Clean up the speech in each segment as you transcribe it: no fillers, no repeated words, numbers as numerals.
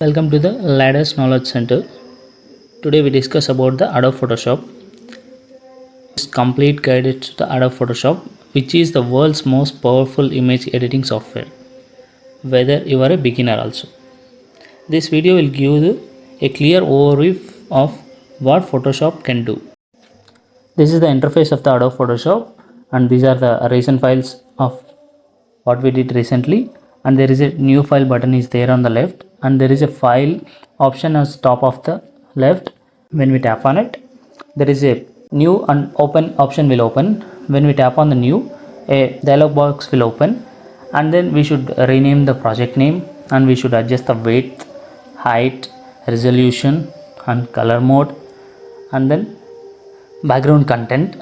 Welcome to the Ladders Knowledge Center. Today we discuss about the Adobe Photoshop. This complete guide to the Adobe Photoshop, which is the world's most powerful image editing software, whether you are a beginner also. This video will give you a clear overview of what Photoshop can do. This is the interface of the Adobe Photoshop, and these are the recent files of what we did recently. And there is a new file button is there on the left, and there is a file option on top of the left. When we tap on it, there is a new and open option will open. When we tap on the new, a dialog box will open, and then we should rename the project name, and we should adjust the width, height, resolution and color mode, and then background content.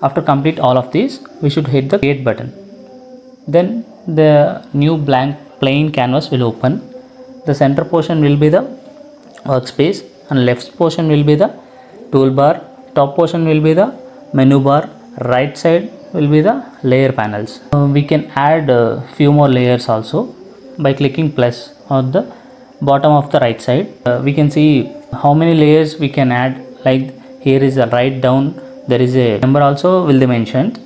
After complete all of these, we should hit the create button. Then the new blank plain canvas will open. The center portion will be the workspace, and left portion will be the toolbar, top portion will be the menu bar, right side will be the layer panels. We can add a few more layers also by clicking plus on the bottom of the right side. We can see how many layers we can add. Like here is a write down, there is a number also will be mentioned.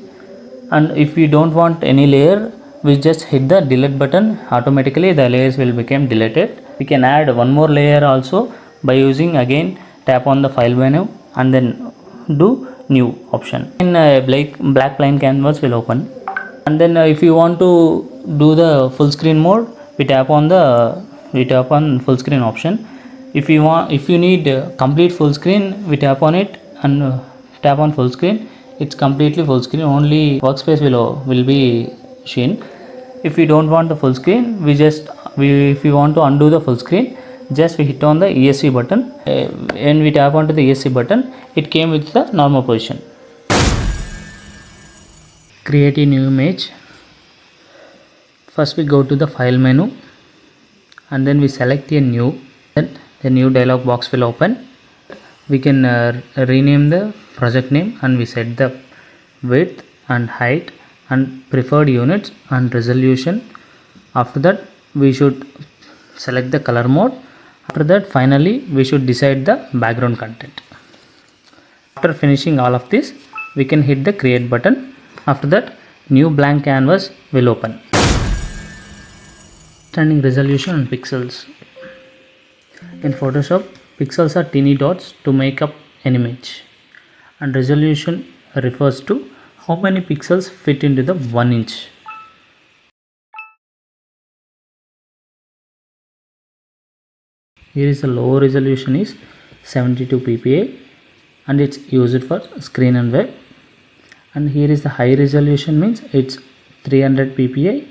And if we don't want any layer, we just hit the delete button. Automatically the layers will become deleted. We can add one more layer also by using again tap on the file menu and then do new option. In black plain canvas will open. And then if you want to do the full screen mode, we tap on full screen option. If you need complete full screen, we tap on it and tap on full screen. It's completely full screen, only workspace will be shown. If we don't want the full screen, if we want to undo the full screen, just we hit on the ESC button. When we tap onto the ESC button, it came with the normal position. Create a new image. First we go to the file menu, and then we select a new. Then the new dialog box will open. We can rename the project name, and we set the width and height and preferred units and resolution. After that we should select the color mode. After that finally we should decide the background content. After finishing all of this, we can hit the create button. After that new blank canvas will open. Understanding resolution and pixels. In Photoshop, pixels are teeny dots to make up an image, and resolution refers to how many pixels fit into the 1 inch. Here is the low resolution is 72 ppi, and it's used for screen and web. And here is the high resolution, means it's 300 ppi.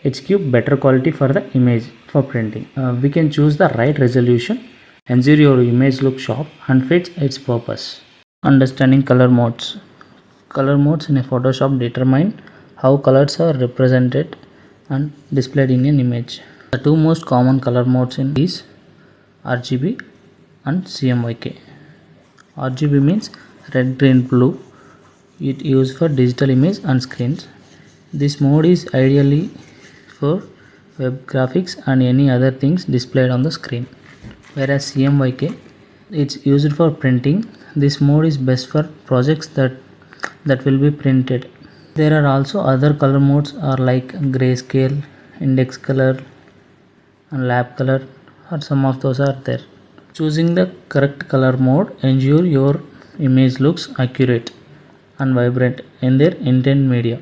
It's give better quality for the image for printing. We can choose the right resolution, ensure your image looks sharp and fits its purpose. Understanding color modes. Color modes in a Photoshop determine how colors are represented and displayed in an image. The two most common color modes in is RGB and CMYK. RGB means red, green, blue. It used for digital image and screens. This mode is ideally for web graphics and any other things displayed on the screen. Whereas CMYK, it's used for printing. This mode is best for projects that will be printed. There are also other color modes are like grayscale, index color and lab color, or some of those are there. Choosing the correct color mode ensure your image looks accurate and vibrant in their intent media.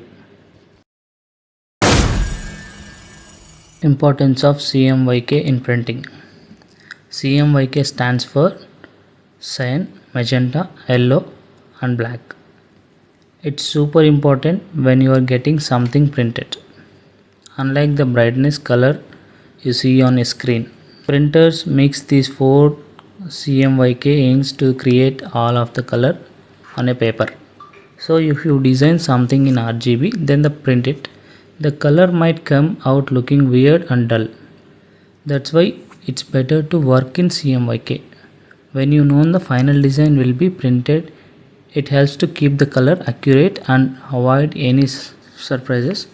Importance of CMYK in printing. CMYK stands for cyan, magenta, yellow and black. It's super important when you are getting something printed. Unlike the brightness color you see on a screen, printers mix these 4 CMYK inks to create all of the color on a paper. So if you design something in RGB, then print it, the color might come out looking weird and dull. That's why it's better to work in CMYK. When you know the final design will be printed, it helps to keep the color accurate and avoid any surprises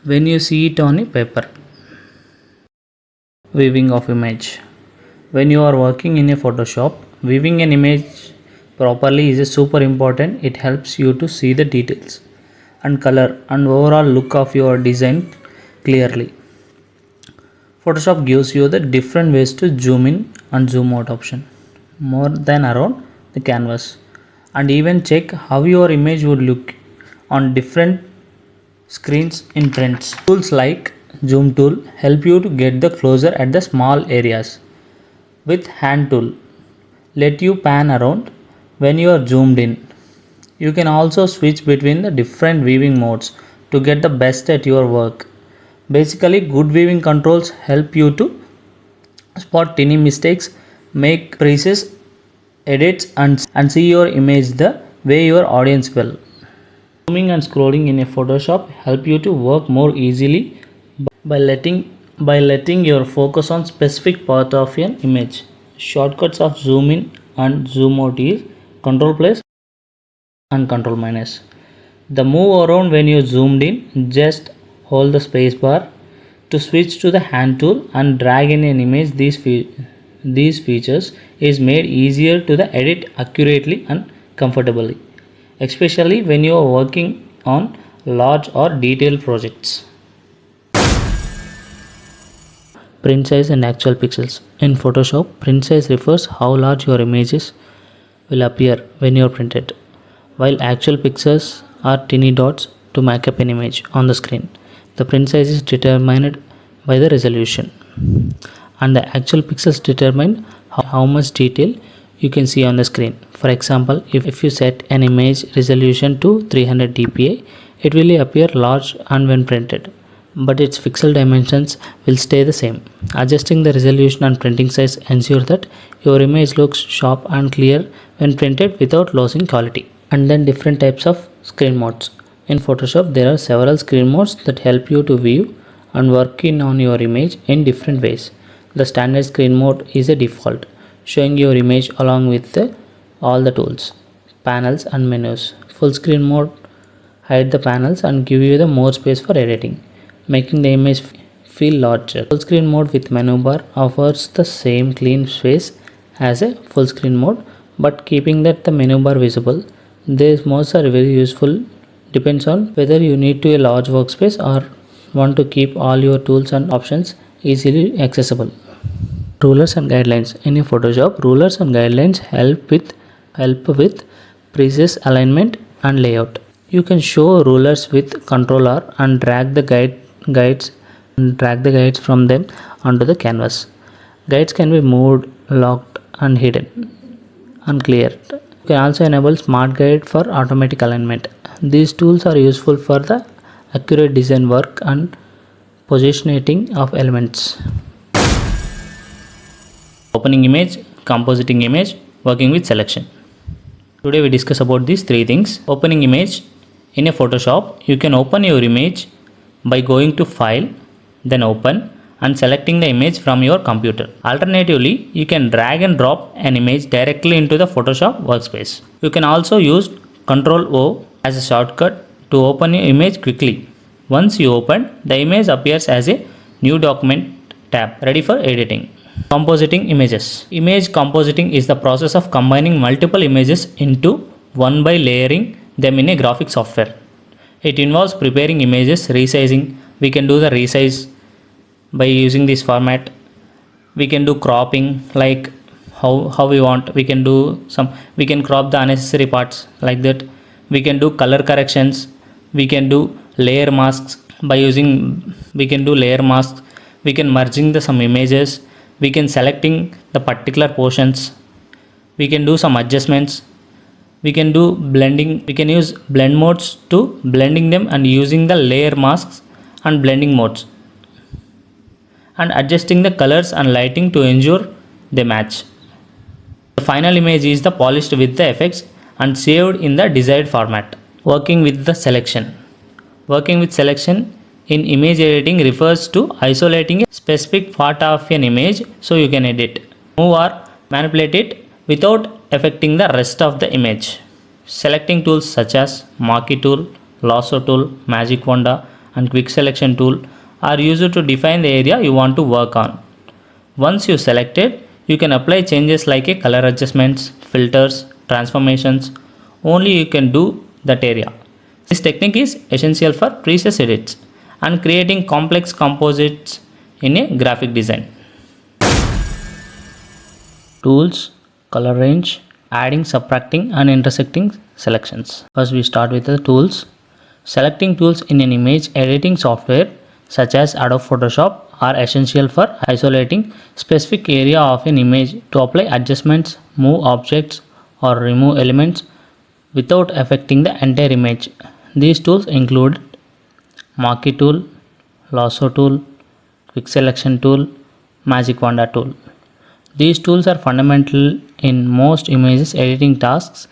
when you see it on a paper. Weaving of image. When you are working in a Photoshop, viewing an image properly is super important. It helps you to see the details and color and overall look of your design clearly. Photoshop gives you the different ways to zoom in and zoom out option more than around the canvas, and even check how your image would look on different screens in prints. Tools like zoom tool help you to get the closer at the small areas. With hand tool let you pan around when you are zoomed in. You can also switch between the different viewing modes to get the best at your work. Basically, good viewing controls help you to spot tiny mistakes, make precise edits, and see your image the way your audience will. Zooming and scrolling in a Photoshop help you to work more easily by letting your focus on specific part of an image. Shortcuts of zoom in and zoom out is Control plus and Control minus. The move around when you zoomed in, just hold the space bar to switch to the hand tool and drag in an image. These features is made easier to the edit accurately and comfortably, especially when you are working on large or detailed projects. Print size and actual pixels. In Photoshop, print size refers how large your images will appear when you are printed, while actual pixels are tiny dots to make up an image on the screen. The print size is determined by the resolution, and the actual pixels determine how much detail you can see on the screen. For example, if you set an image resolution to 300 dpi, it will appear large and when printed, but its pixel dimensions will stay the same. Adjusting the resolution and printing size ensure that your image looks sharp and clear when printed without losing quality. And then different types of screen modes. In Photoshop, there are several screen modes that help you to view and work on your image in different ways. The standard screen mode is a default, showing your image along with all the tools, panels and menus. Full screen mode hide the panels and give you the more space for editing, making the image feel larger. Full screen mode with menu bar offers the same clean space as a full screen mode, but keeping that the menu bar visible. These modes are very useful, depends on whether you need to a large workspace or want to keep all your tools and options easily accessible. Rulers and guidelines. In a Photoshop, rulers and guidelines help with precise alignment and layout. You can show rulers with Ctrl R and drag the guides from them onto the canvas. Guides can be moved, locked and hidden and cleared. You can also enable smart guide for automatic alignment. These tools are useful for the accurate design work and positioning of elements. Opening image, compositing image, working with selection. Today we discuss about these three things. Opening image. In a Photoshop, you can open your image by going to File, then Open, and selecting the image from your computer. Alternatively, you can drag and drop an image directly into the Photoshop workspace. You can also use Ctrl O as a shortcut to open your image quickly. Once you open, the image appears as a new document tab ready for editing. Compositing images. Image compositing is the process of combining multiple images into one by layering them in a graphic software. It involves preparing images, resizing. We can do the resize by using this format. We can do cropping like how we want. We can crop the unnecessary parts like that. We can do color corrections. We can do layer masks we can do layer masks. We can merging some images. We can selecting the particular portions. We can do some adjustments. We can do blending. We can use blend modes to blending them and using the layer masks and blending modes and adjusting the colors and lighting to ensure they match. The final image is the polished with the effects and saved in the desired format. Working with the selection. Working with selection in image editing refers to isolating a specific part of an image so you can edit, move or manipulate it without affecting the rest of the image. Selecting tools such as Marquee tool, Lasso tool, Magic Wand and Quick Selection tool are used to define the area you want to work on. Once you select it, You can apply changes like a color adjustments, filters, transformations. Only you can do that area. This technique is essential for precise edits and creating complex composites in a graphic design. Tools, color range, adding, subtracting and intersecting selections. First we start with the tools. Selecting tools in an image editing software such as Adobe Photoshop are essential for isolating specific area of an image to apply adjustments, move objects or remove elements without affecting the entire image. These tools include Marquee tool, Lasso tool, Quick Selection tool, Magic Wand tool. These tools are fundamental in most images editing tasks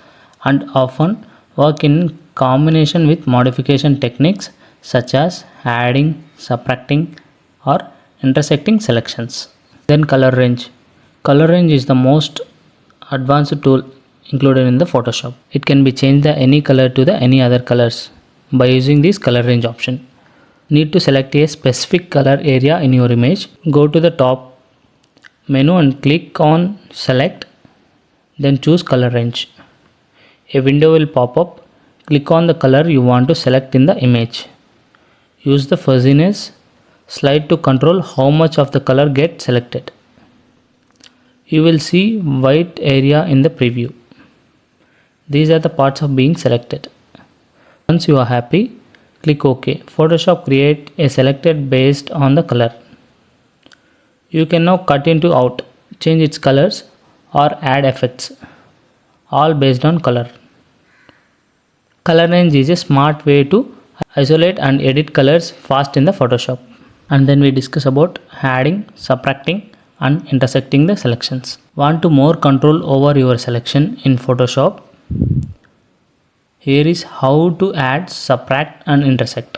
and often work in combination with modification techniques such as adding, subtracting or intersecting selections. Then color range. Color range is the most advanced tool included in the Photoshop. It can be changed the any color to the any other colors by using this color range option. Need to select a specific color area in your image. Go to the top menu and click on select, then choose color range. A window will pop up. Click on the color you want to select in the image. Use the fuzziness slide to control how much of the color gets selected. You will see white area in the preview. These are the parts of being selected. Once you are happy, click OK. Photoshop create a selected based on the color. You can now cut into out, change its colors or add effects, all based on color. Color range is a smart way to isolate and edit colors fast in the Photoshop. And then we discuss about adding, subtracting and intersecting the selections. Want to more control over your selection in Photoshop? Here is how to add, subtract and intersect.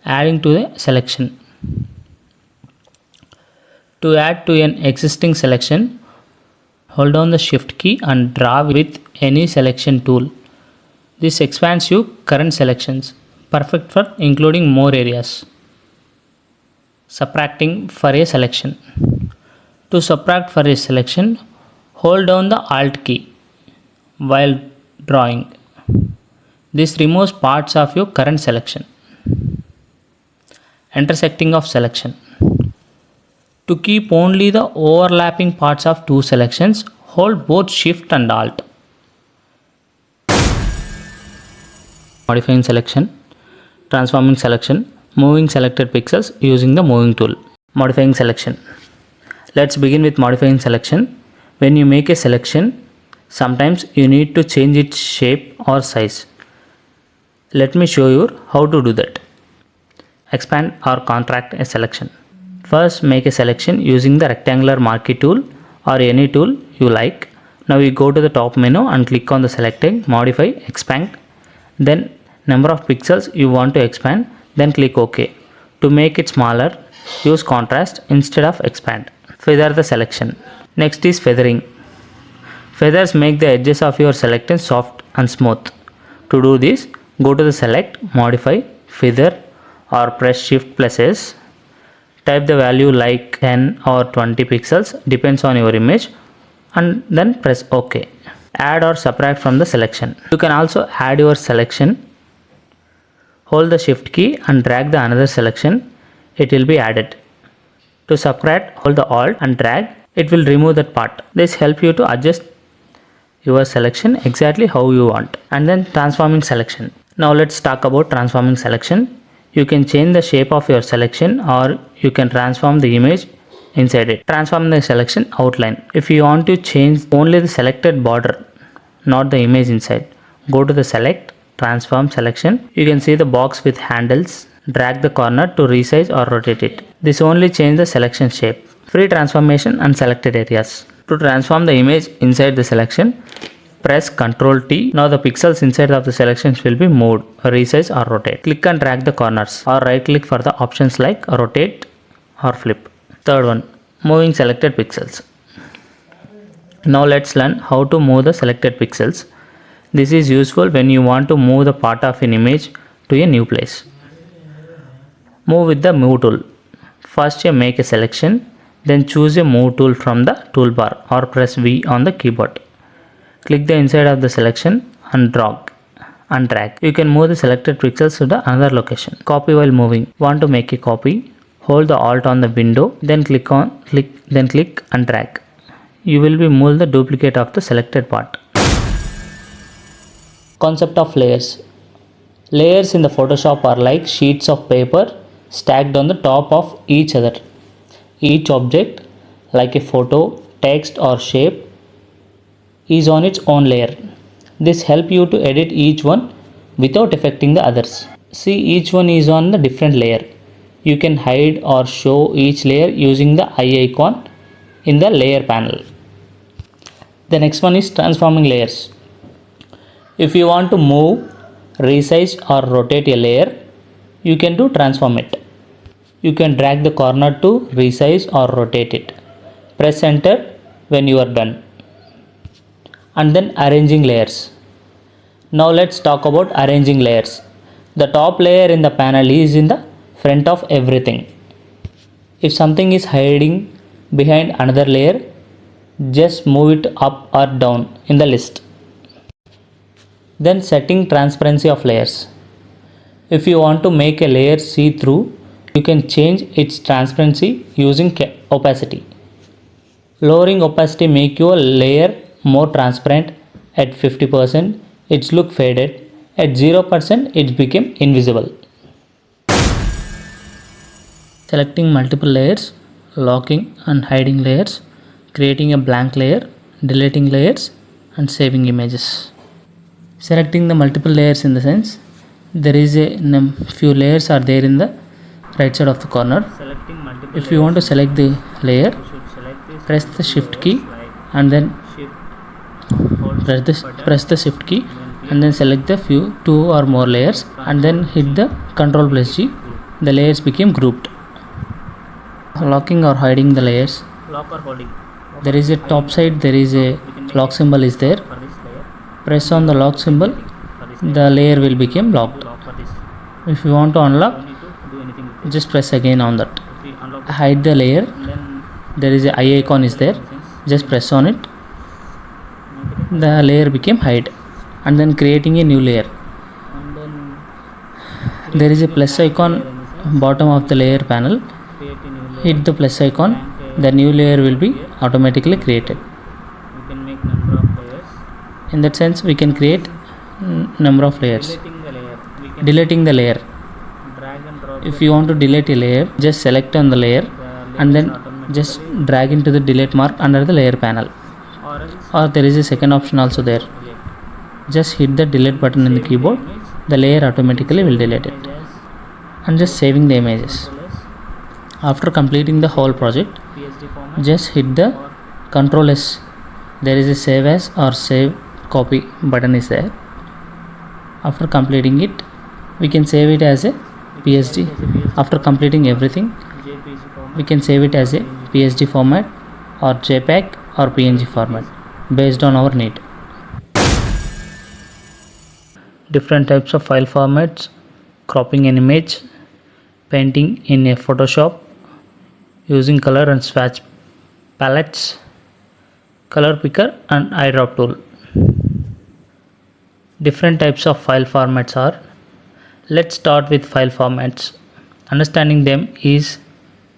Adding to the selection. To add to an existing selection, hold down the shift key and drag with any selection tool. This expands your current selections, perfect for including more areas. Subtracting for a selection. To subtract for a selection, hold down the Alt key while drawing. This removes parts of your current selection. Intersecting of selection. To keep only the overlapping parts of two selections, hold both Shift and Alt. Modifying selection, transforming selection, moving selected pixels using the moving tool. Modifying selection. Let's begin with modifying selection. When you make a selection, sometimes you need to change its shape or size. Let me show you how to do that. Expand or contract a selection. First, make a selection using the rectangular marquee tool or any tool you like. Now we go to the top menu and click on the selecting, modify, expand. Then number of pixels you want to expand, then click OK. To make it smaller, use contrast instead of expand. Feather the selection. Next is feathering. Feathers make the edges of your selection soft and smooth. To do this, go to the select, modify, feather or press Shift plus S. Type the value like 10 or 20 pixels, depends on your image, and then press OK. Add or subtract from the selection. You can also add your selection. Hold the Shift key and drag the another selection. It will be added. To subtract, hold the Alt and drag. It will remove that part. This helps you to adjust your selection exactly how you want. And then transforming selection. Now let's talk about transforming selection. You can change the shape of your selection or you can transform the image inside it. Transform the selection outline. If you want to change only the selected border, not the image inside, go to the select, transform selection. You can see the box with handles. Drag the corner to resize or rotate it. This only changes the selection shape. Free transformation and selected areas. To transform the image inside the selection, press Ctrl T. Now the pixels inside of the selections will be moved, resize or rotate. Click and drag the corners or right click for the options like rotate or flip. Third one, moving selected pixels. Now let's learn how to move the selected pixels. This is useful when you want to move the part of an image to a new place. Move with the move tool. First you make a selection, Then choose a move tool from the toolbar or press V on the keyboard. Click the inside of the selection and drag. You can move the selected pixels to the another location. Copy while moving. Want to make a copy? Hold the Alt on the window, then click and drag. You will be move the duplicate of the selected part. Concept of layers. Layers in the Photoshop are like sheets of paper stacked on the top of each other. Each object, like a photo, text or shape, is on its own layer. This helps you to edit each one without affecting the others. See, each one is on the different layer. You can hide or show each layer using the eye icon in the layer panel. The next one is transforming layers. If you want to move, resize or rotate a layer, you can do transform it. You can drag the corner to resize or rotate it. Press enter when you are done. And then arranging layers. Now let's talk about arranging layers. The top layer in the panel is in the front of everything. If something is hiding behind another layer, just move it up or down in the list. Then setting transparency of layers. If you want to make a layer see-through, you can change its transparency using opacity. Lowering opacity make your layer more transparent. At 50%, its look faded. At 0%, it became invisible. Selecting multiple layers, locking and hiding layers, creating a blank layer, deleting layers and saving images. Selecting the multiple layers in the sense, there is a few layers are there in the right side of the corner. If you want to select the layer, press the shift key and then press the shift key and then select the two or more layers and then hit the Ctrl+G. The layers became grouped. Locking or hiding the layers. There is a top side, there is a lock symbol is there. Press on the lock symbol, the layer will become locked. If you want to unlock, just press again on that. Hide the layer, there is a eye icon is there, just press on it, the layer became hide. And then creating a new layer, there is a plus icon bottom of the layer panel. Hit the plus icon, the new layer will be automatically created. In that sense, we can create number of layers. Deleting the layer. If you want to delete a layer, just select on the layer and then just drag into the delete mark under the layer panel. Or there is a second option also there. Just hit the delete button in the keyboard, the layer automatically will delete it. And just saving the images. After completing the whole project, just hit the Ctrl+S. There is a save as or save copy button is there. After completing it, we can save it as a PSD. After completing everything, we can save it as a PSD format or JPEG or PNG format based on our need. Different types of file formats, cropping an image, painting in a Photoshop, using color and swatch palettes, color picker and eyedrop tool. Different types of file formats are. Let's start with file formats. Understanding them is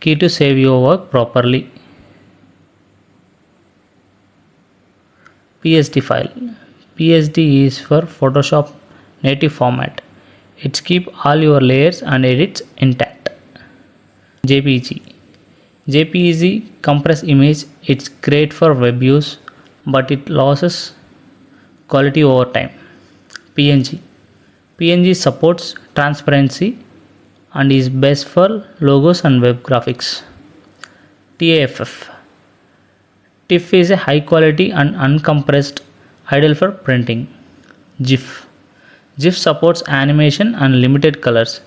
key to save your work properly. PSD file. PSD is for Photoshop native format. It's keep all your layers and edits intact. JPG. JPG compressed image. It's great for web use, but it loses quality over time. PNG. PNG supports transparency and is best for logos and web graphics. TIFF. TIFF is a high quality and uncompressed, ideal for printing. GIF. GIF supports animation and limited colors.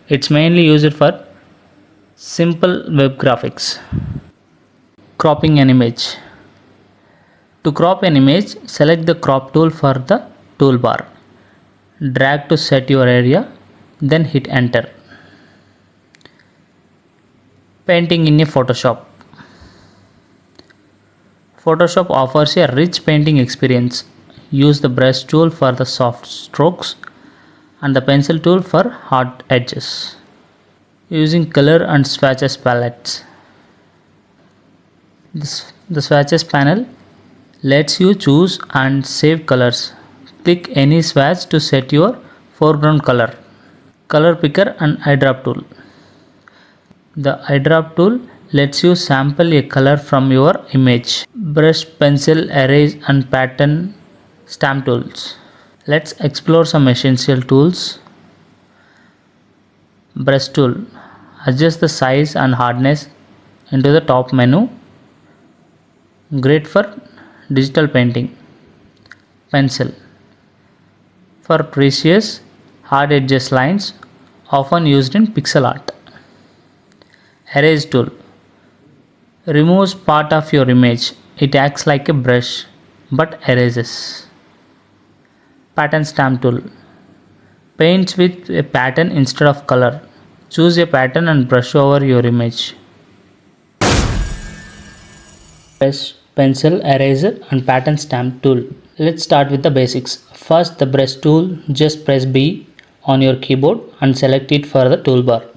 It's mainly used for simple web graphics. Cropping an image. To crop an image, select the crop tool for the toolbar. Drag to set your area, then hit enter. Painting in a Photoshop. Photoshop offers a rich painting experience. Use the brush tool for the soft strokes and the pencil tool for hard edges. Using color and swatches palettes. The swatches panel lets you choose and save colors. Click any swatch to set your foreground color. Color picker and eyedrop tool. The eyedrop tool lets you sample a color from your image. Brush, pencil, erase and pattern stamp tools. Let's explore some essential tools. Brush tool. Adjust the size and hardness into the top menu. Great for digital painting. Pencil. For precious, hard edges lines, often used in pixel art. Erase tool. Removes part of your image. It acts like a brush but erases. Pattern stamp tool. Paints with a pattern instead of color. Choose a pattern and brush over your image. Brush, pencil, eraser and pattern stamp tool. Let's start with the basics. First, the brush tool. Just press B on your keyboard and select it for the toolbar.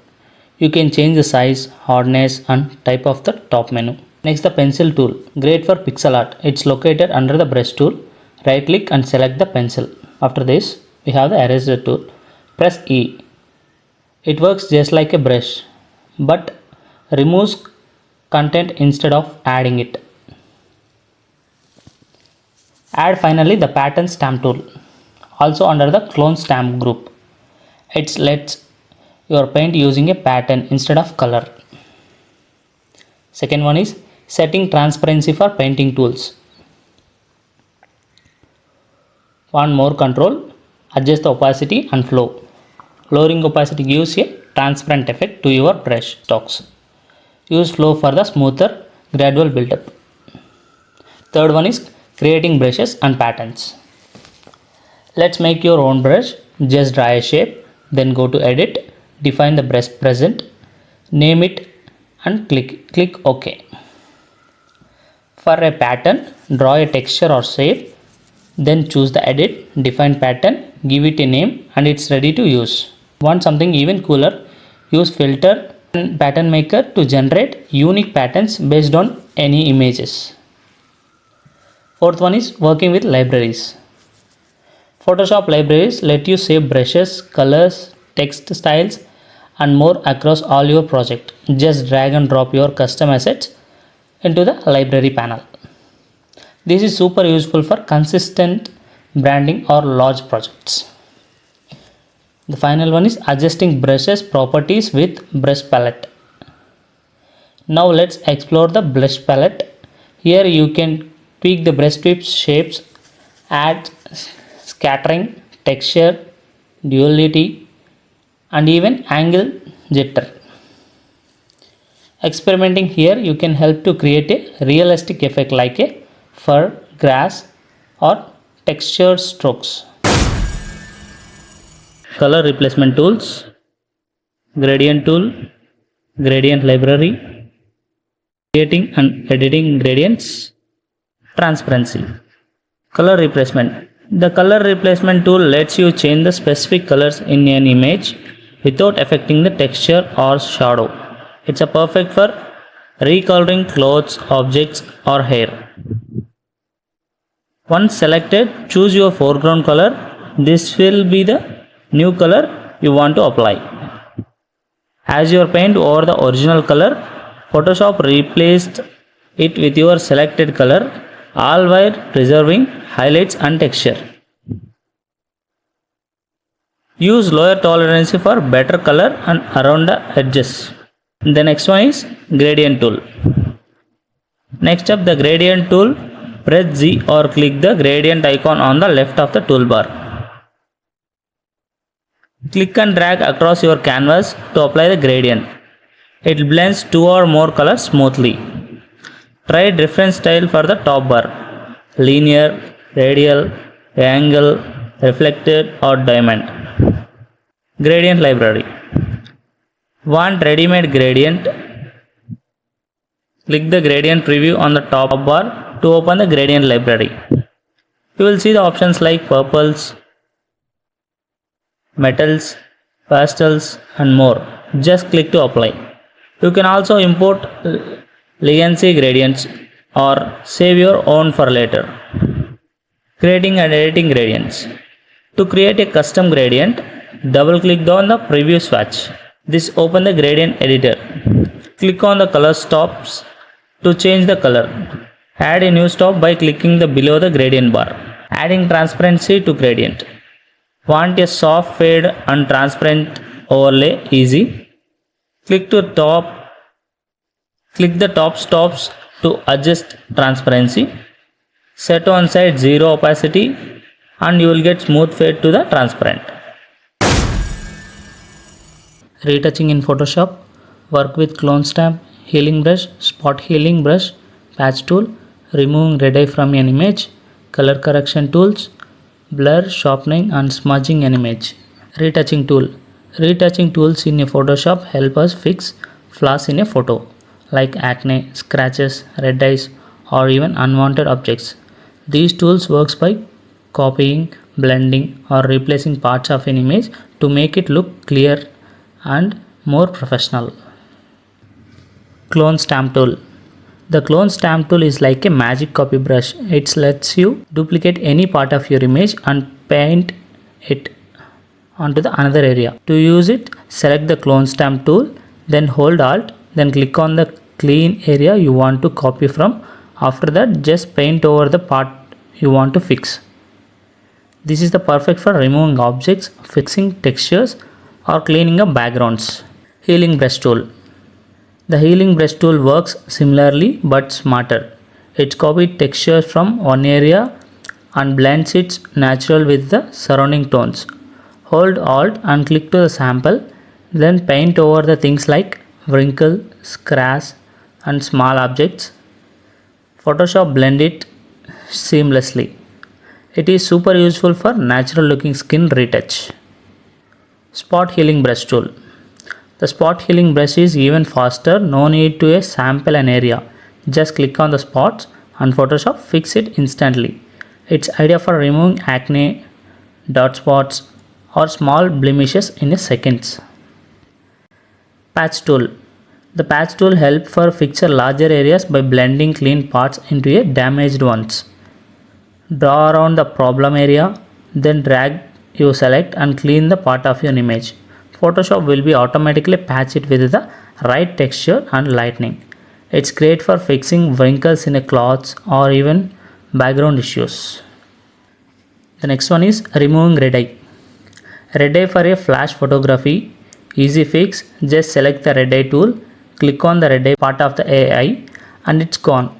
You can change the size, hardness and type of the top menu. Next, the pencil tool. Great for pixel art. It's located under the brush tool. Right click and select the pencil. After this, we have the eraser tool. Press E. It works just like a brush but removes content instead of adding it. Add finally the pattern stamp tool, also under the clone stamp group. It lets your paint using a pattern instead of color. Second one is setting transparency for painting tools. Want more control? Adjust the opacity and flow. Lowering opacity gives a transparent effect to your brush strokes. Use flow for the smoother gradual build-up. Third one is creating brushes and patterns. Let's make your own brush. Just draw a shape, then go to edit, define the brush present, name it and click OK. For a pattern, draw a texture or shape, then choose the edit, define pattern, give it a name and it's ready to use. Want something even cooler? Use filter and pattern maker to generate unique patterns based on any images. Fourth one is working with libraries. Photoshop libraries let you save brushes, colors, text styles and more across all your project. Just drag and drop your custom assets into the library panel. This is super useful for consistent branding or large projects. The final one is adjusting brushes properties with brush palette. Now let's explore the brush palette. Here you can tweak the brush tips, shapes, add scattering, texture, duality and even angle jitter. Experimenting here you can help to create a realistic effect like a fur, grass or textured strokes. Color replacement tools, gradient tool, gradient library, creating and editing gradients, transparency. Color replacement. The color replacement tool lets you change the specific colors in an image without affecting the texture or shadow. It's a perfect for recoloring clothes, objects or hair. Once selected, choose your foreground color. This will be the new color you want to apply. As your paint over the original color, Photoshop replaced it with your selected color, all while preserving highlights and texture. Use lower tolerance for better color and around the edges. The next one is gradient tool. Next up, the gradient tool. Press Z or click the gradient icon on the left of the toolbar. Click and drag across your canvas to apply the gradient. It blends two or more colors smoothly. Try different style for the top bar: linear, radial, angle, reflected or diamond. Gradient library. Want ready-made gradient? Click the gradient preview on the top bar to open the gradient library. You will see the options like purples, metals, pastels and more. Just click to apply. You can also import legacy gradients or save your own for later. Creating and editing gradients. To create a custom gradient, double click on the preview swatch. This opens the gradient editor. Click on the color stops to change the color. Add a new stop by clicking the below the gradient bar. Adding transparency to gradient. Want a soft fade and transparent overlay? Easy. Click the top stops to adjust transparency. Set on side 0 opacity and you will get smooth fade to the transparent. Retouching in Photoshop. Work with clone stamp, healing brush, spot healing brush, patch tool, removing red eye from an image, color correction tools, blur, sharpening and smudging an image. Retouching tool. Retouching tools in a Photoshop help us fix flaws in a photo like acne, scratches, red eyes or even unwanted objects. These tools works by copying, blending or replacing parts of an image to make it look clear and more professional. Clone stamp tool. The clone stamp tool is like a magic copy brush. It lets you duplicate any part of your image and paint it onto the another area. To use it, select the clone stamp tool, then hold Alt, then click on the clean area you want to copy from. After that, just paint over the part you want to fix. This is the perfect for removing objects, fixing textures or cleaning up backgrounds. Healing brush tool. The healing brush tool works similarly but smarter. It copies textures from one area and blends it natural with the surrounding tones. Hold Alt and click to the sample, then paint over the things like wrinkle, scratch and small objects. Photoshop blend it seamlessly. It is super useful for natural looking skin retouch. Spot healing brush tool. The spot healing brush is even faster, no need to sample an area. Just click on the spots and Photoshop fix it instantly. It's ideal for removing acne, dot spots or small blemishes in a seconds. Patch tool. The patch tool helps for fix larger areas by blending clean parts into a damaged ones. Draw around the problem area, then drag you select and clean the part of your image. Photoshop will be automatically patch it with the right texture and lightning. It's great for fixing wrinkles in a cloth or even background issues. The next one is removing red eye. Red eye for a flash photography. Easy fix. Just select the red eye tool, click on the red eye part of the AI and it's gone.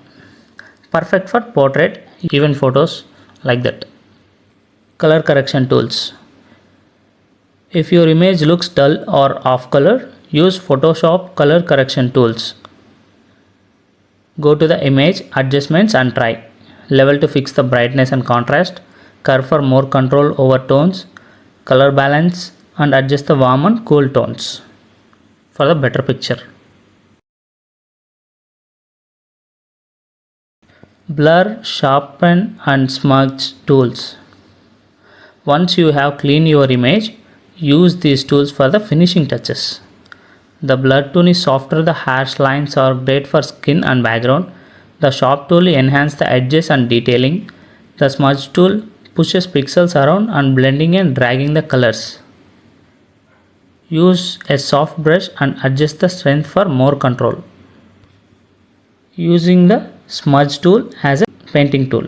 Perfect for portrait, even photos like that. Color correction tools. If your image looks dull or off color, use Photoshop color correction tools. Go to the image adjustments and try. Level to fix the brightness and contrast, curve for more control over tones, color balance and adjust the warm and cool tones for the better picture. Blur, sharpen and smudge tools. Once you have cleaned your image, use these tools for the finishing touches. The blur tool is softer, the harsh lines are great for skin and background. The sharp tool enhances the edges and detailing. The smudge tool pushes pixels around and blending and dragging the colors. Use a soft brush and adjust the strength for more control. Using the smudge tool as a painting tool.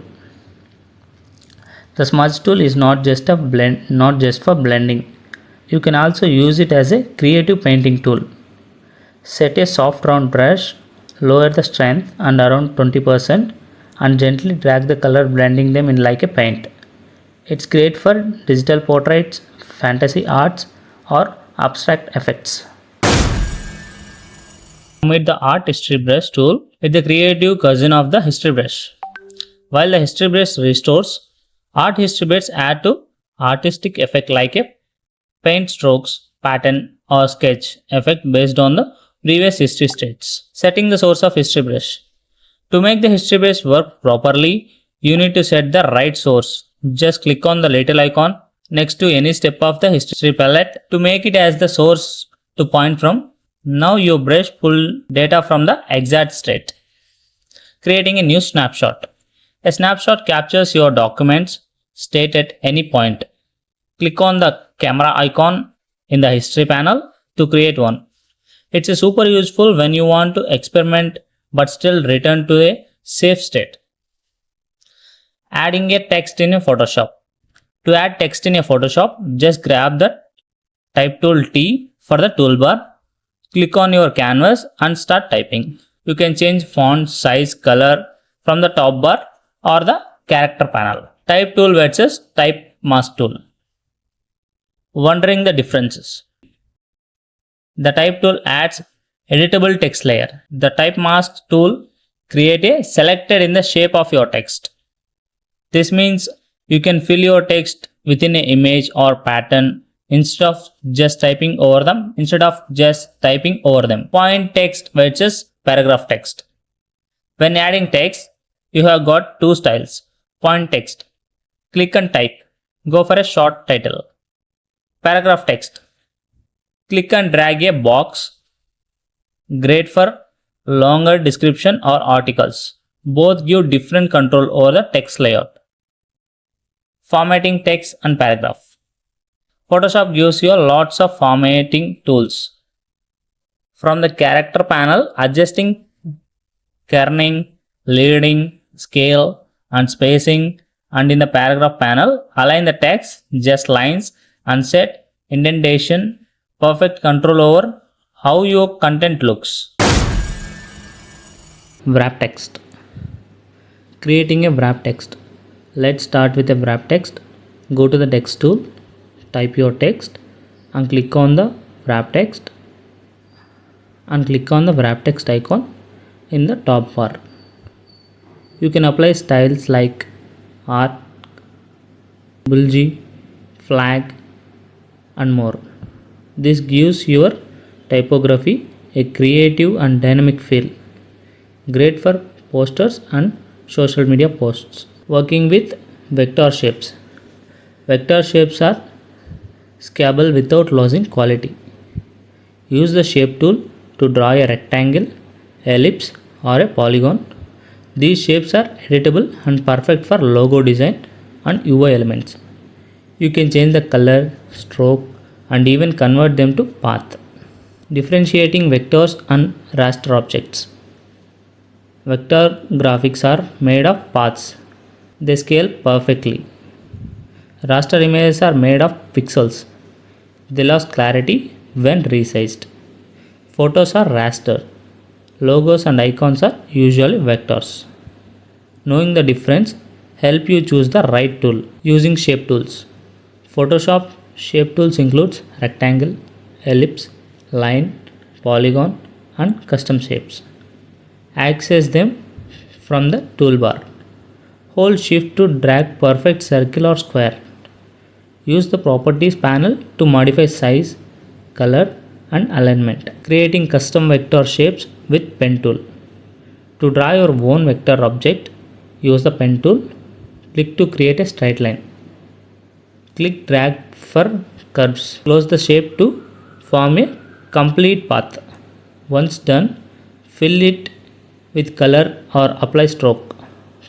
The smudge tool is not just for blending. You can also use it as a creative painting tool. Set a soft round brush, lower the strength and around 20% and gently drag the color, blending them in like a paint. It's great for digital portraits, fantasy arts or abstract effects. Meet the art history brush tool with the creative cousin of the history brush. While the history brush restores, art history brush add to artistic effect like a paint strokes, pattern or sketch effect based on the previous history states. Setting the source of history brush. To make the history brush work properly, you need to set the right source. Just click on the little icon next to any step of the history palette to make it as the source to point from. Now your brush pull data from the exact state, creating a new snapshot. A snapshot captures your document's state at any point. Click on the camera icon in the history panel to create one. It's super useful when you want to experiment but still return to a safe state. Adding a text in a Photoshop. To add text in a Photoshop, just grab the type tool T for the toolbar, click on your canvas and start typing. You can change font, size, color from the top bar or the character panel. Type tool versus type mask tool. Wondering the differences. The type tool adds editable text layer. The type mask tool create a selected in the shape of your text. This means you can fill your text within an image or pattern instead of just typing over them. Point text versus paragraph text. When adding text, you have got two styles. Point text. Click and type. Go for a short title. Paragraph text. Click and drag a box. Great for longer description or articles. Both give different control over the text layout. Formatting text and paragraph. Photoshop gives you lots of formatting tools. From the character panel, adjusting kerning, leading, scale and spacing, and in the paragraph panel, align the text, just lines, unset, indentation, perfect control over how your content looks. Wrap text. Creating a wrap text. Let's start with a wrap text. Go to the text tool, type your text and click on the wrap text icon in the top bar. You can apply styles like arc, bulgy, flag and more. This gives your typography a creative and dynamic feel. Great for posters and social media posts. Working with vector shapes. Vector shapes are scalable without losing quality. Use the shape tool to draw a rectangle, ellipse or a polygon. These shapes are editable and perfect for logo design and UI elements. You can change the color, stroke and even convert them to path. Differentiating vectors and raster objects. Vector graphics are made of paths. They scale perfectly. Raster images are made of pixels. They lose clarity when resized. Photos are raster. Logos and icons are usually vectors. Knowing the difference help you choose the right tool. Using shape tools. Photoshop shape tools includes rectangle, ellipse, line, polygon and custom shapes. Access them from the toolbar. Hold shift to drag perfect circle or square. Use the properties panel to modify size, color and alignment. Creating custom vector shapes with pen tool. To draw your own vector object, use the pen tool. Click to create a straight line. Click drag for curves. Close the shape to form a complete path. Once done, fill it with color or apply stroke.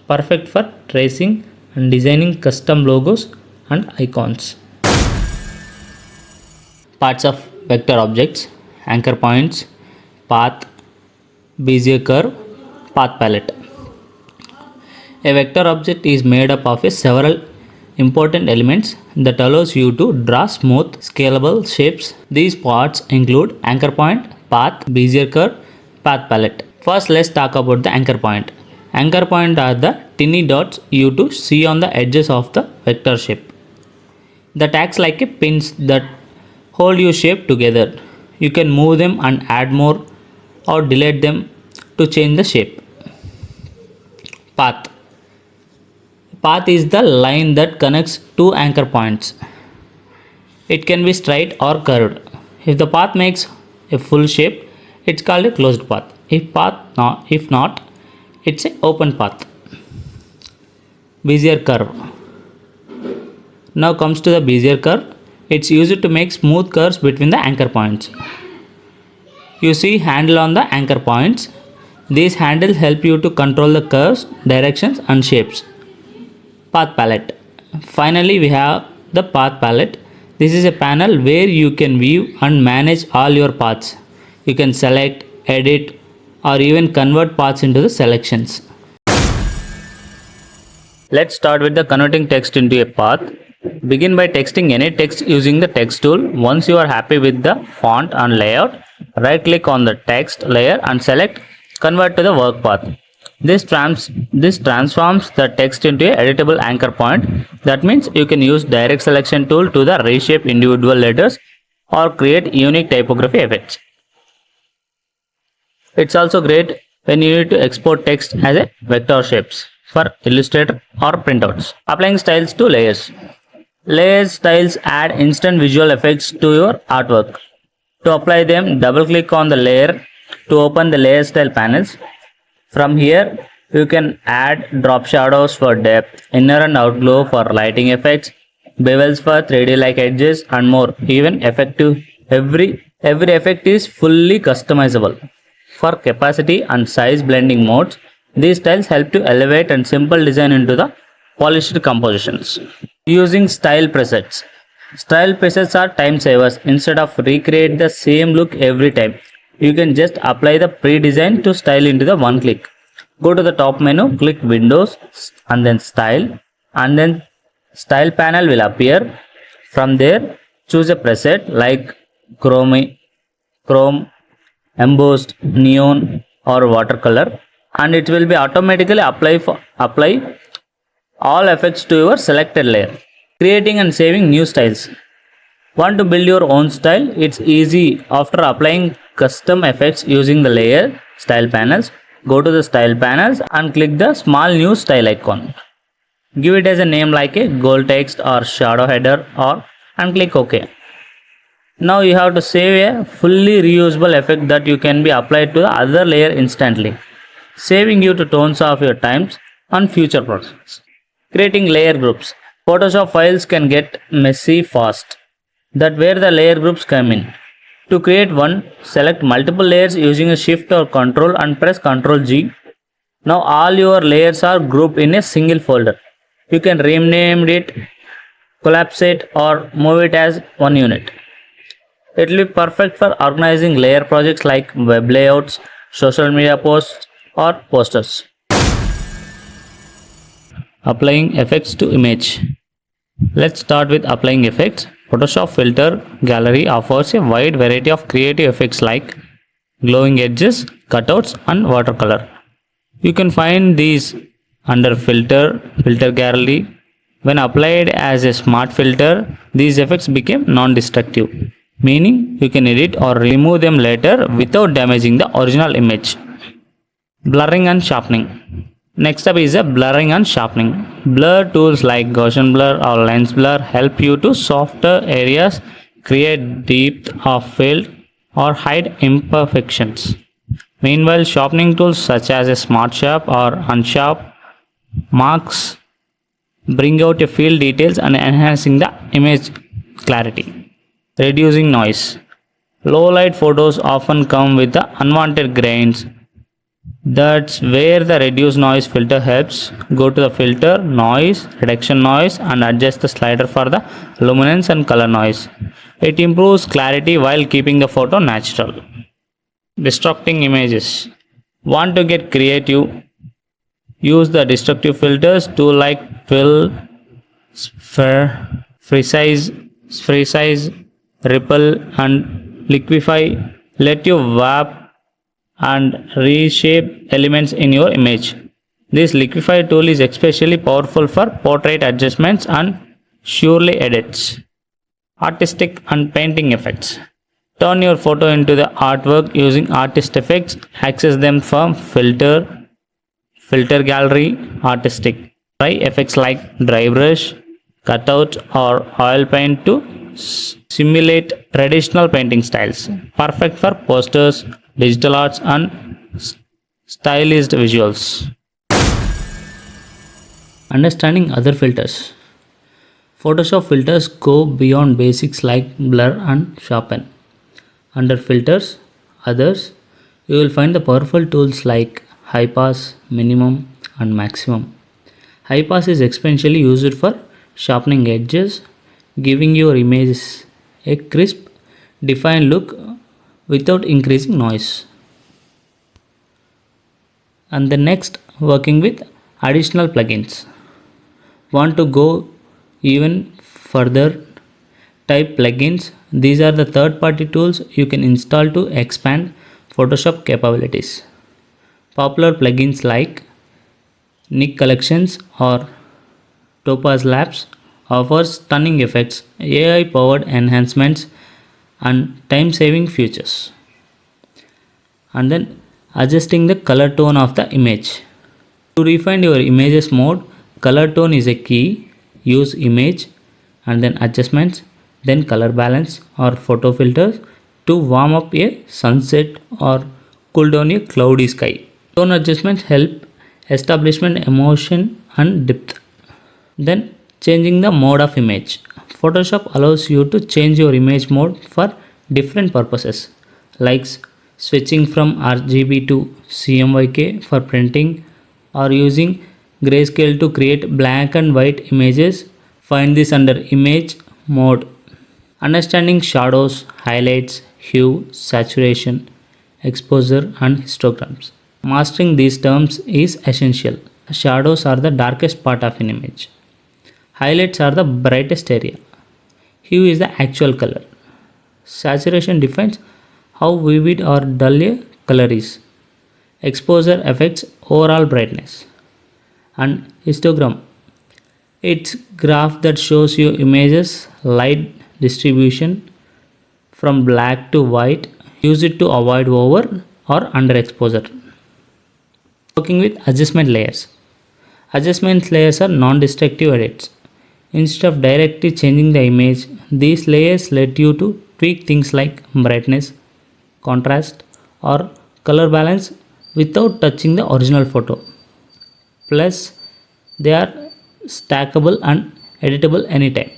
Perfect for tracing and designing custom logos and icons. Parts of vector objects: anchor points, path, Bezier curve, path palette. A vector object is made up of several important elements that allows you to draw smooth, scalable shapes. These parts include anchor point, path, Bezier curve, path palette. First, let's talk about the anchor point. Anchor point are the tiny dots you see on the edges of the vector shape. That acts like a pins that hold your shape together. You can move them and add more or delete them to change the shape. Path. Path is the line that connects two anchor points. It can be straight or curved. If the path makes a full shape, it's called a closed path. If not, it's a open path. Bezier curve. Now comes to the Bezier curve. It's used to make smooth curves between the anchor points. You see handle on the anchor points. These handles help you to control the curves, directions and shapes. Path palette. Finally, we have the path palette. This is a panel where you can view and manage all your paths. You can select, edit or even convert paths into the selections. Let's start with the converting text into a path. Begin by texting any text using the text tool. Once you are happy with the font and layout, right click on the text layer and select convert to the work path. This transforms the text into an editable anchor point. That means you can use direct selection tool to the reshape individual letters or create unique typography effects. It's also great when you need to export text as a vector shapes for Illustrator or printouts. Applying styles to layers. Layer styles add instant visual effects to your artwork. To apply them, double click on the layer to open the layer style panels. From here, you can add drop shadows for depth, inner and out glow for lighting effects, bevels for 3D like edges and more. Even every effect is fully customizable. For capacity and size blending modes, these styles help to elevate and simple design into the polished compositions. Using style presets. Style presets are time savers. Instead of recreate the same look every time, you can just apply the pre-design to style into the one click. Go to the top menu, click Windows and then Style, and then Style panel will appear. From there, choose a preset like Chrome, Embossed, Neon or Watercolor, and it will be automatically apply all effects to your selected layer. Creating and saving new styles. Want to build your own style? It's easy. After applying custom effects using the layer style panels, go to the style panels and click the small new style icon. Give it as a name like a gold text or shadow header and click OK. Now you have to save a fully reusable effect that you can be applied to the other layer instantly, saving you to tons of your times on future projects. Creating layer groups. Photoshop files can get messy fast. That's where the layer groups come in. To create one, select multiple layers using a shift or control and press Ctrl G. Now all your layers are grouped in a single folder. You can rename it, collapse it or move it as one unit. It will be perfect for organizing layer projects like web layouts, social media posts or posters. Applying effects to image. Let's start with applying effects. Photoshop Filter Gallery offers a wide variety of creative effects like glowing edges, cutouts and watercolor. You can find these under Filter Gallery. When applied as a smart filter, these effects become non-destructive, meaning you can edit or remove them later without damaging the original image. Blurring and sharpening. Next up is a blurring and sharpening. Blur tools like Gaussian blur or lens blur help you to softer areas, create depth of field or hide imperfections. Meanwhile, sharpening tools such as a Smart Sharp or Unsharp marks bring out your field details and enhancing the image clarity. Reducing noise. Low light photos often come with the unwanted grains. That's where the reduce noise filter helps. Go to the filter, noise, reduction noise and adjust the slider for the luminance and color noise. It improves clarity while keeping the photo natural. Destructing images. Want to get creative? Use the destructive filters tool like fill, free size, ripple and liquify. Let you warp and reshape elements in your image. This liquify tool is especially powerful for portrait adjustments and surely edits. Artistic and painting effects. Turn your photo into the artwork using artist effects. Access them from filter gallery, artistic. Try effects like dry brush, cutout or oil paint to simulate traditional painting styles. Perfect for posters, digital arts, and stylized visuals. Understanding other filters. Photoshop filters go beyond basics like blur and sharpen. Under filters, others, you will find the powerful tools like high pass, minimum, and maximum. High pass is especially used for sharpening edges, giving your images a crisp, defined look without increasing noise. And the next, working with additional plugins. Want to go even further? Type plugins. These are the third-party tools you can install to expand Photoshop capabilities. Popular plugins like Nick Collections or Topaz Labs offers stunning effects, AI-powered enhancements, and time-saving features. And then adjusting the color tone of the image. To refine your images mode, color tone is a key. Use image and then adjustments, then color balance or photo filters to warm up a sunset or cool down a cloudy sky. Tone adjustments help establishment emotion and depth. Then changing the mode of image. Photoshop allows you to change your image mode for different purposes like switching from RGB to CMYK for printing or using grayscale to create black and white images. Find this under image mode. Understanding shadows, highlights, hue, saturation, exposure, and histograms. Mastering these terms is essential. Shadows are the darkest part of an image. Highlights are the brightest area. Hue is the actual color. Saturation defines how vivid or dull a color is. Exposure affects overall brightness. And histogram. It's graph that shows you images light distribution from black to white. Use it to avoid over or underexposure. Working with adjustment layers. Adjustment layers are non-destructive edits. Instead of directly changing the image, these layers let you to tweak things like brightness, contrast, or color balance without touching the original photo. Plus, they are stackable and editable anytime.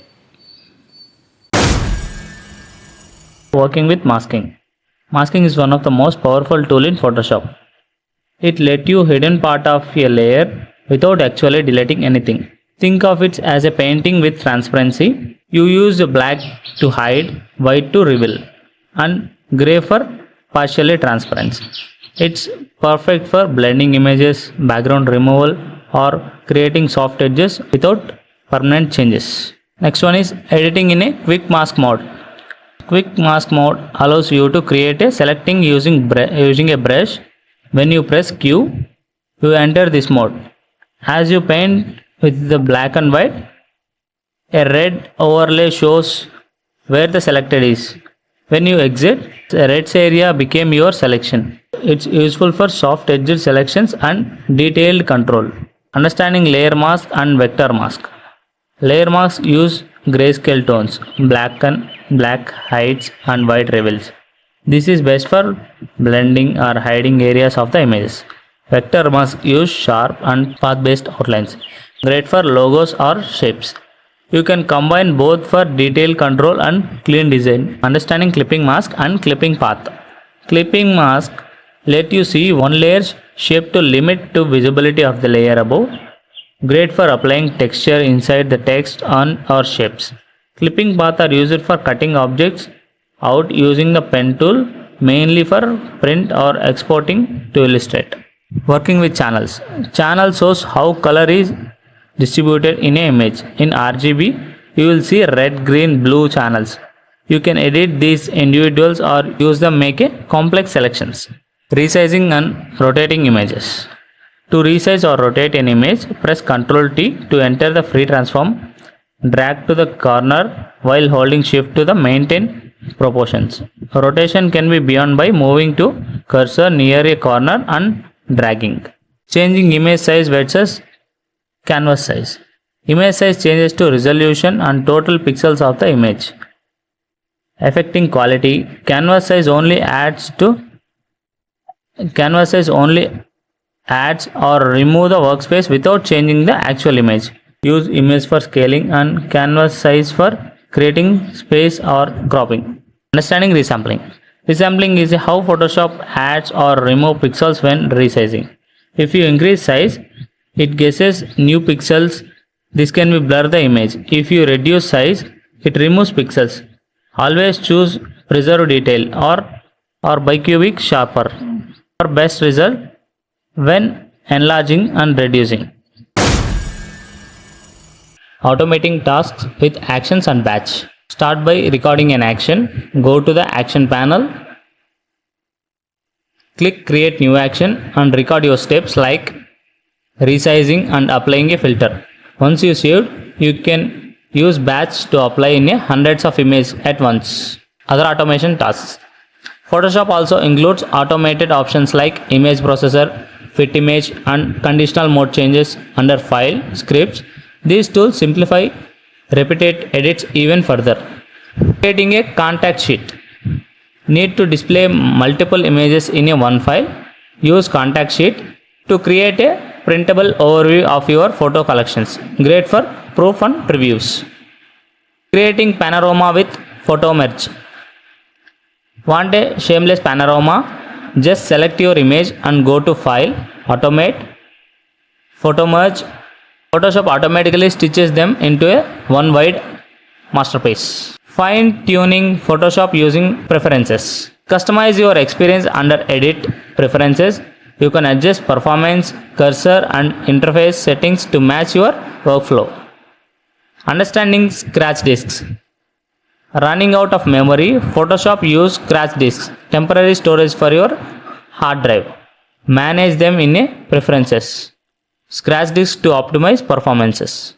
Working with masking. Masking is one of the most powerful tools in Photoshop. It lets you hidden part of a layer without actually deleting anything. Think of it as a painting with transparency. You use black to hide, white to reveal, and gray for partially transparency. It's perfect for blending images, background removal, or creating soft edges without permanent changes. Next one is editing in a quick mask mode. Quick mask mode allows you to create a selecting using a brush. When you press Q, you enter this mode. As you paint with the black and white, a red overlay shows where the selected is. When you exit, the red area became your selection. It's useful for soft edged selections and detailed control. Understanding layer mask and vector mask. Layer masks use grayscale tones, black hides and white reveals. This is best for blending or hiding areas of the images. Vector masks use sharp and path-based outlines, great for logos or shapes. You can combine both for detail control and clean design. Understanding clipping mask and clipping path. Clipping mask let you see one layer's shape to limit to visibility of the layer above. Great for applying texture inside the text on or shapes. Clipping path are used for cutting objects out using the pen tool, mainly for print or exporting to illustrate. Working with channels. Channel shows how color is distributed in an image. In RGB, you will see red, green, blue channels. You can edit these individuals or use them make a complex selections. Resizing and rotating images. To resize or rotate an image, press Ctrl T to enter the free transform. Drag to the corner while holding Shift to the maintain proportions. Rotation can be done by moving to cursor near a corner and dragging. Changing image size versus canvas size. Image size changes to resolution and total pixels of the image. Affecting quality, canvas size only adds to Canvas size only adds or remove the workspace without changing the actual image. Use image for scaling and canvas size for creating space or cropping. Understanding resampling. Resampling is how Photoshop adds or remove pixels when resizing. If you increase size, it guesses new pixels. This can be blur the image. If you reduce size, it removes pixels. Always choose preserve detail or bicubic sharper for best result when enlarging and reducing. Automating tasks with actions and batch. Start by recording an action. Go to the action panel. Click create new action and record your steps like resizing and applying a filter. Once you saved, you can use batch to apply in hundreds of images at once. Other automation tasks. Photoshop also includes automated options like image processor, fit image and conditional mode changes under file, scripts. These tools simplify repeated edits even further. Creating a contact sheet. Need to display multiple images in a one file? Use contact sheet to create a printable overview of your photo collections. Great for proof and previews. Creating panorama with photo merge. Want a shameless panorama? Just select your image and go to File, Automate, Photo Merge. Photoshop automatically stitches them into a one wide masterpiece. Fine tuning Photoshop using preferences. Customize your experience under Edit, Preferences. You can adjust performance, cursor and interface settings to match your workflow. Understanding scratch disks. Running out of memory, Photoshop use scratch disks, temporary storage for your hard drive. Manage them in a preferences. Scratch disks to optimize performances.